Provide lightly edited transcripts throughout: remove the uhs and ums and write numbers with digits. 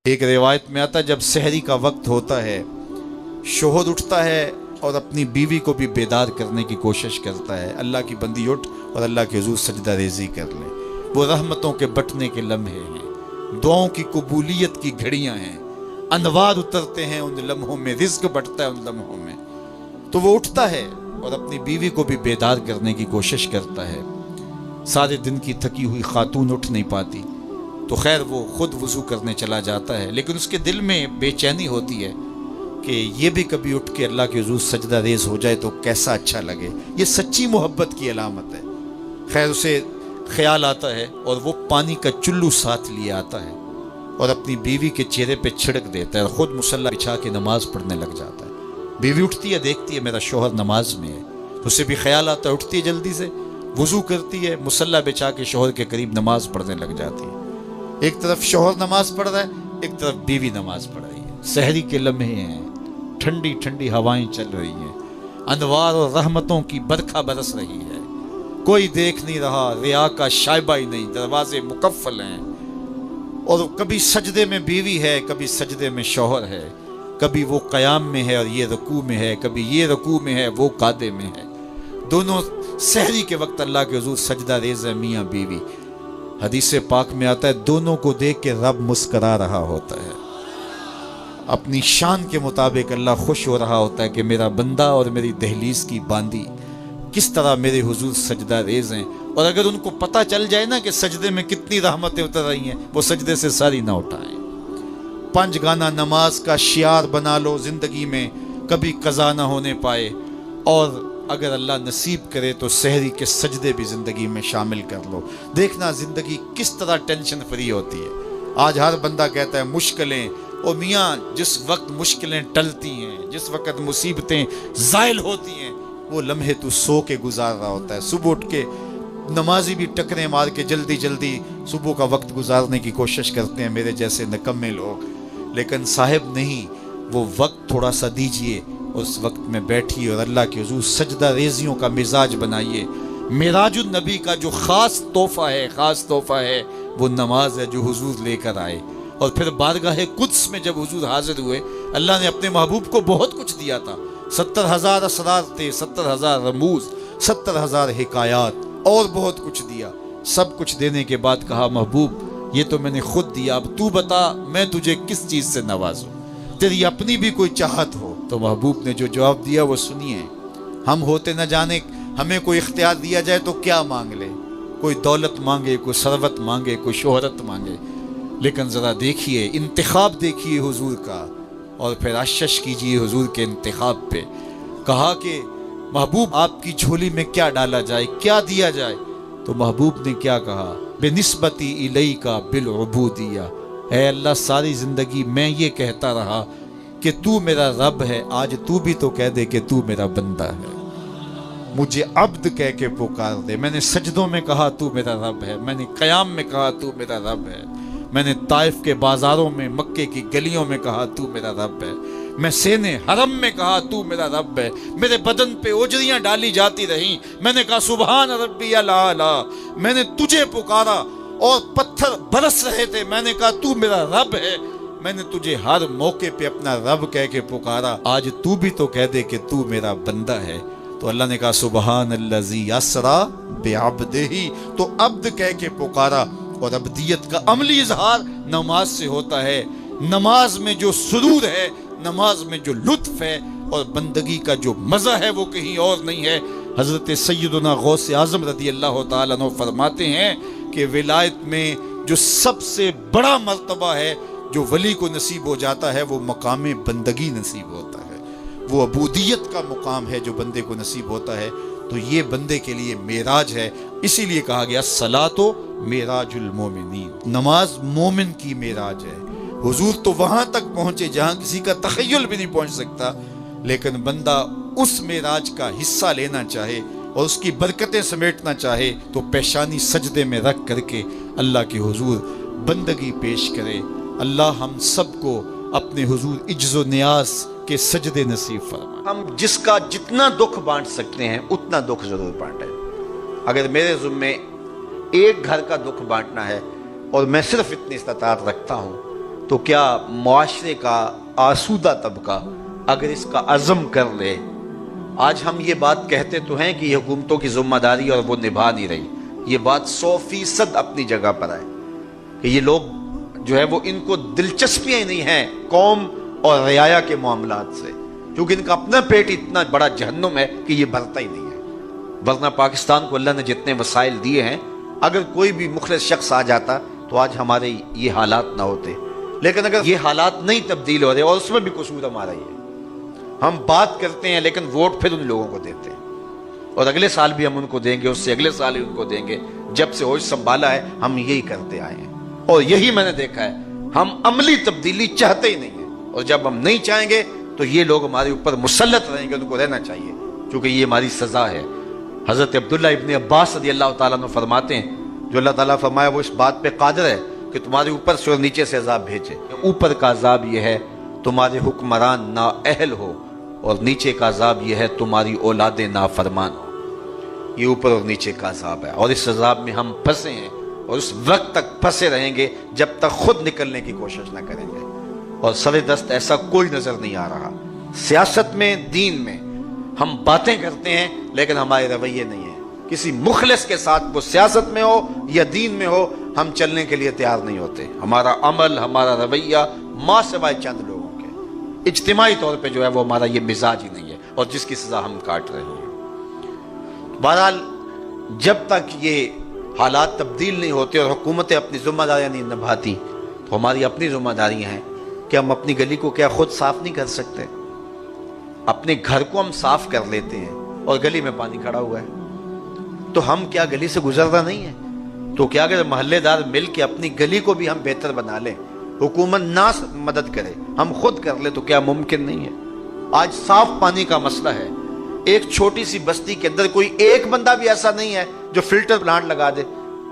ایک روایت میں آتا ہے جب سحری کا وقت ہوتا ہے شوہر اٹھتا ہے اور اپنی بیوی کو بھی بیدار کرنے کی کوشش کرتا ہے، اللہ کی بندی اٹھ اور اللہ کے حضور سجدہ ریزی کر لے۔ وہ رحمتوں کے بٹنے کے لمحے ہیں، دعاؤں کی قبولیت کی گھڑیاں ہیں، انوار اترتے ہیں ان لمحوں میں، رزق بٹتا ہے ان لمحوں میں۔ تو وہ اٹھتا ہے اور اپنی بیوی کو بھی بیدار کرنے کی کوشش کرتا ہے۔ سارے دن کی تھکی ہوئی خاتون اٹھ نہیں پاتی تو خیر وہ خود وضو کرنے چلا جاتا ہے، لیکن اس کے دل میں بے چینی ہوتی ہے کہ یہ بھی کبھی اٹھ کے اللہ کے حضور سجدہ ریز ہو جائے تو کیسا اچھا لگے۔ یہ سچی محبت کی علامت ہے۔ خیر اسے خیال آتا ہے اور وہ پانی کا چلو ساتھ لیے آتا ہے اور اپنی بیوی کے چہرے پہ چھڑک دیتا ہے اور خود مصلی بچھا کے نماز پڑھنے لگ جاتا ہے۔ بیوی اٹھتی ہے، دیکھتی ہے میرا شوہر نماز میں ہے، اسے بھی خیال آتا ہے، اٹھتی ہے جلدی سے، وضو کرتی ہے، مصلی بچھا کے شوہر کے قریب نماز پڑھنے لگ جاتی ہے۔ ایک طرف شوہر نماز پڑھ رہا ہے، ایک طرف بیوی نماز پڑھ رہی ہے۔ سحری کے لمحے ہیں، ٹھنڈی ٹھنڈی ہوائیں چل رہی ہیں، انوار اور رحمتوں کی برکھا برس رہی ہے، کوئی دیکھ نہیں رہا، ریا کا شائبہ ہی نہیں، دروازے مقفل ہیں، اور کبھی سجدے میں بیوی ہے، کبھی سجدے میں شوہر ہے، کبھی وہ قیام میں ہے اور یہ رکوع میں ہے، کبھی یہ رکوع میں ہے وہ قعدے میں ہے۔ دونوں سحری کے وقت اللہ کے حضور سجدہ ریز ہے، میاں بیوی۔ حدیث پاک میں آتا ہے دونوں کو دیکھ کے رب مسکرا رہا ہوتا ہے، اپنی شان کے مطابق اللہ خوش ہو رہا ہوتا ہے کہ میرا بندہ اور میری دہلیز کی باندی کس طرح میرے حضور سجدہ ریز ہیں۔ اور اگر ان کو پتہ چل جائے نا کہ سجدے میں کتنی رحمتیں اتر رہی ہیں، وہ سجدے سے ساری نہ اٹھائیں۔ 5 گانا نماز کا شعار بنا لو زندگی میں، کبھی قضا نہ ہونے پائے، اور اگر اللہ نصیب کرے تو سحری کے سجدے بھی زندگی میں شامل کر لو۔ دیکھنا زندگی کس طرح ٹینشن فری ہوتی ہے۔ آج ہر بندہ کہتا ہے مشکلیں، اور میاں جس وقت مشکلیں ٹلتی ہیں، جس وقت مصیبتیں زائل ہوتی ہیں، وہ لمحے تو سو کے گزار رہا ہوتا ہے۔ صبح اٹھ کے نمازی بھی ٹکریں مار کے جلدی جلدی صبح کا وقت گزارنے کی کوشش کرتے ہیں، میرے جیسے نکمے لوگ، لیکن صاحب نہیں، وہ وقت تھوڑا سا دیجئے، اس وقت میں بیٹھیے اور اللہ کے حضور سجدہ ریزیوں کا مزاج بنائیے۔ معراج النبی کا جو خاص تحفہ ہے وہ نماز ہے جو حضور لے کر آئے۔ اور پھر بارگاہ قدس میں جب حضور حاضر ہوئے، اللہ نے اپنے محبوب کو بہت کچھ دیا تھا، 70,000 اسرار تھے، 70,000 رموز، 70,000 حکایات، اور بہت کچھ دیا۔ سب کچھ دینے کے بعد کہا محبوب یہ تو میں نے خود دیا، اب تو بتا میں تجھے کس چیز سے نوازوں، تیری اپنی بھی کوئی چاہت ہو۔ تو محبوب نے جو جواب دیا وہ سنیے۔ ہم ہوتے نہ جانے ہمیں کوئی اختیار دیا جائے تو کیا مانگ لے، کوئی دولت مانگے، کوئی ثروت مانگے، کوئی شہرت مانگے، لیکن ذرا دیکھیے انتخاب، دیکھیے حضور کا، اور پھر اشش کیجیے حضور کے انتخاب پہ۔ کہا کہ محبوب آپ کی جھولی میں کیا ڈالا جائے، کیا دیا جائے؟ تو محبوب نے کیا کہا؟ بنسبتی الیک بالعبودیہ، اے اللہ ساری زندگی میں یہ کہتا رہا کہ تو میرا رب ہے، آج تو بھی تو کہہ دے کہ تو میرا بندہ ہے، مجھے عبد کہہ کے پکار دے۔ میں نے سجدوں میں کہا تو میرا رب ہے، میں نے قیام میں کہا تو میرا رب ہے، میں نے طائف کے بازاروں میں، مکے کی گلیوں میں کہا تو میرا رب ہے، میں سینے حرم میں کہا تو میرا رب ہے، میرے بدن پہ اوجریاں ڈالی جاتی رہیں، میں نے کہا سبحان ربی الاعلیٰ، میں نے تجھے پکارا اور پتھر برس رہے تھے، میں نے کہا تو میرا رب ہے، میں نے تجھے ہر موقع پہ اپنا رب کہہ کے پکارا، آج تو بھی تو کہہ دے کہ تو میرا بندہ ہے۔ تو اللہ نے کہا سبحان الذی اسری بعبدہ، تو عبد کہہ کے پکارا۔ اور عبدیت کا عملی اظہار نماز سے ہوتا ہے۔ نماز میں جو سرور ہے، نماز میں جو لطف ہے اور بندگی کا جو مزہ ہے وہ کہیں اور نہیں ہے۔ حضرت سیدنا غوث اعظم رضی اللہ تعالیٰ عنہ فرماتے ہیں کہ ولایت میں جو سب سے بڑا مرتبہ ہے جو ولی کو نصیب ہو جاتا ہے، وہ مقام بندگی نصیب ہوتا ہے، وہ عبودیت کا مقام ہے جو بندے کو نصیب ہوتا ہے۔ تو یہ بندے کے لیے معراج ہے، اسی لیے کہا گیا الصلاۃ معراج المومنین، نماز مومن کی معراج ہے۔ حضور تو وہاں تک پہنچے جہاں کسی کا تخیل بھی نہیں پہنچ سکتا، لیکن بندہ اس معراج کا حصہ لینا چاہے اور اس کی برکتیں سمیٹنا چاہے تو پیشانی سجدے میں رکھ کر کے اللہ کے حضور بندگی پیش کرے۔ اللہ ہم سب کو اپنے حضور عجز و نیاز کے سجدے نصیب فرمائے۔ ہم جس کا جتنا دکھ بانٹ سکتے ہیں اتنا دکھ ضرور بانٹیں۔ اگر میرے ذمے ایک گھر کا دکھ بانٹنا ہے اور میں صرف اتنی استطاعت رکھتا ہوں تو کیا معاشرے کا آسودہ طبقہ اگر اس کا عزم کر لے، آج ہم یہ بات کہتے تو ہیں کہ یہ حکومتوں کی ذمہ داری اور وہ نبھا نہیں رہی، یہ بات 100% اپنی جگہ پر ہے کہ یہ لوگ جو ہے وہ ان کو دلچسپیاں ہی نہیں ہیں قوم اور رعایا کے معاملات سے، کیونکہ ان کا اپنا پیٹ اتنا بڑا جہنم ہے کہ یہ بھرتا ہی نہیں ہے۔ ورنہ پاکستان کو اللہ نے جتنے وسائل دیے ہیں، اگر کوئی بھی مخلص شخص آ جاتا تو آج ہمارے یہ حالات نہ ہوتے، لیکن اگر یہ حالات نہیں تبدیل ہو رہے، اور اس میں بھی قصور ہمارا ہی ہے، ہم بات کرتے ہیں لیکن ووٹ پھر ان لوگوں کو دیتے ہیں، اور اگلے سال بھی ہم ان کو دیں گے، اس سے اگلے سال ہی ان کو دیں گے، جب سے ہوش سنبھالا ہے ہم یہی کرتے آئے ہیں، اور یہی میں نے دیکھا ہے، ہم عملی تبدیلی چاہتے ہی نہیں ہیں، اور جب ہم نہیں چاہیں گے تو یہ لوگ ہمارے اوپر مسلط رہیں گے، ان کو رہنا چاہیے کیونکہ یہ ہماری سزا ہے۔ حضرت عبداللہ ابن عباس رضی اللہ تعالیٰ عنہ فرماتے ہیں، جو اللہ تعالیٰ فرمایا وہ اس بات پہ قادر ہے کہ تمہارے اوپر سے اور نیچے سے عذاب بھیجے۔ اوپر کا عذاب یہ ہے تمہارے حکمران نااہل ہو، اور نیچے کا عذاب یہ ہے تمہاری اولادیں نافرمان ہو۔ یہ اوپر اور نیچے کا عذاب ہے، اور اس عذاب میں ہم پھنسے ہیں، اور اس وقت تک پھنسے رہیں گے جب تک خود نکلنے کی کوشش نہ کریں گے، اور سر دست ایسا کوئی نظر نہیں آ رہا۔ سیاست میں، دین میں ہم باتیں کرتے ہیں لیکن ہمارے رویے نہیں ہیں، کسی مخلص کے ساتھ وہ سیاست میں ہو یا دین میں ہو ہم چلنے کے لیے تیار نہیں ہوتے، ہمارا عمل، ہمارا رویہ ماں سوائے چند لوگوں کے اجتماعی طور پہ جو ہے وہ ہمارا یہ مزاج ہی نہیں ہے، اور جس کی سزا ہم کاٹ رہے ہیں۔ بہرحال جب تک یہ حالات تبدیل نہیں ہوتے اور حکومتیں اپنی ذمہ داریاں نہیں نبھاتی تو ہماری اپنی ذمہ داریاں ہیں کہ ہم اپنی گلی کو کیا خود صاف نہیں کر سکتے؟ اپنے گھر کو ہم صاف کر لیتے ہیں اور گلی میں پانی کھڑا ہوا ہے، تو ہم کیا گلی سے گزرنا نہیں ہے؟ تو کیا اگر محلے دار مل کے اپنی گلی کو بھی ہم بہتر بنا لیں، حکومت نہ مدد کرے ہم خود کر لیں، تو کیا ممکن نہیں ہے؟ آج صاف پانی کا مسئلہ ہے، ایک چھوٹی سی بستی کے اندر کوئی ایک بندہ بھی ایسا نہیں ہے جو فلٹر پلانٹ لگا دے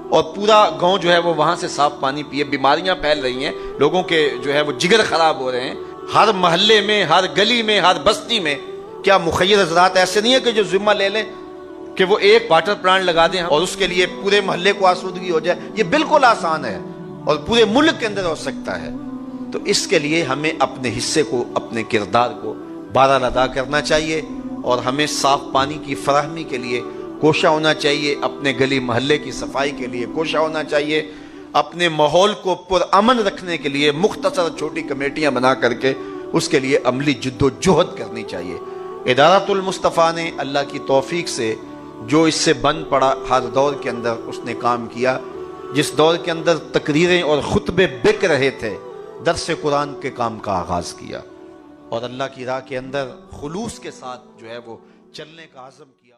اور پورا گاؤں جو ہے وہ وہاں سے صاف پانی پیے۔ بیماریاں پھیل رہی ہیں، لوگوں کے جو ہے وہ جگر خراب ہو رہے ہیں، ہر محلے میں، ہر گلی میں، ہر بستی میں۔ کیا مخیر حضرات ایسے نہیں ہے کہ جو ذمہ لے لیں کہ وہ ایک واٹر پلانٹ لگا دیں اور اس کے لیے پورے محلے کو آسودگی ہو جائے؟ یہ بالکل آسان ہے اور پورے ملک کے اندر ہو سکتا ہے۔ تو اس کے لیے ہمیں اپنے حصے کو، اپنے کردار کو بہرحال ادا کرنا چاہیے، اور ہمیں صاف پانی کی فراہمی کے لیے کوشاں ہونا چاہیے، اپنے گلی محلے کی صفائی کے لیے کوشاں ہونا چاہیے، اپنے ماحول کو پرامن رکھنے کے لیے مختصر چھوٹی کمیٹیاں بنا کر کے اس کے لیے عملی جد و جہد کرنی چاہیے۔ ادارۃ المصطفیٰ نے اللہ کی توفیق سے جو اس سے بن پڑا ہر دور کے اندر اس نے کام کیا، جس دور کے اندر تقریریں اور خطبے بک رہے تھے، درس قرآن کے کام کا آغاز کیا، اور اللہ کی راہ کے اندر خلوص کے ساتھ جو ہے وہ چلنے کا عزم کیا۔